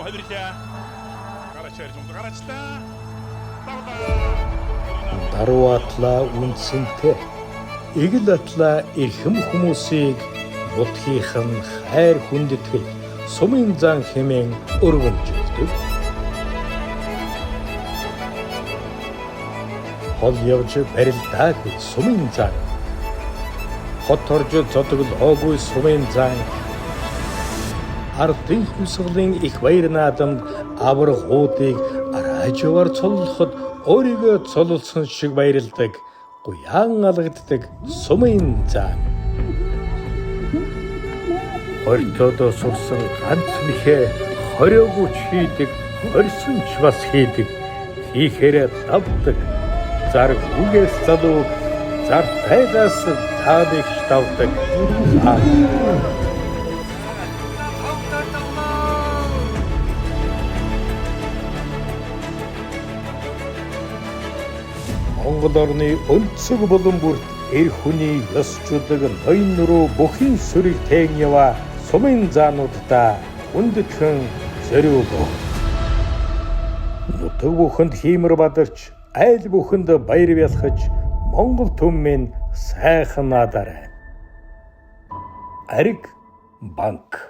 Баярлалаа. Гараач ярьж юм гараачлаа. Даруй атлаа үнцэнтэй. Игэл атлаа эрхэм хүмүүсийг будхийнхан хайр хүндэтгэл сумын зан хэмээн өргөмжилдэг. Хол явж барилдаагүй сумын зан. Хот орж зодоглоогүй сумын зан. Ардын хүсгэлийн их баяр наадамд аваргуудыг араажвар цоллоход өөрийгөө цололсон шиг баярлдаг, гуян алгаддаг сумын зан. Хортодоо сурсан ганц мэхээ хориогүйч хийдэг, хорсон ч бас хийдэг, хийхээрээ давдаг, зар үгээс залуу, зар тайлаас таадагч давдаг зан. Монгол орны өнцөг болон бүрт эр хүний ёсчудаг ноён нуруу бүхий сүрэг тээн ява сумын заануудаа хүндэтгэн зориулав. Нутаг бүхэнд хиймэр бадарч, айл бүхэнд баяр бялхаж, Монгол түмэн сайхан надарай. Ариг банк.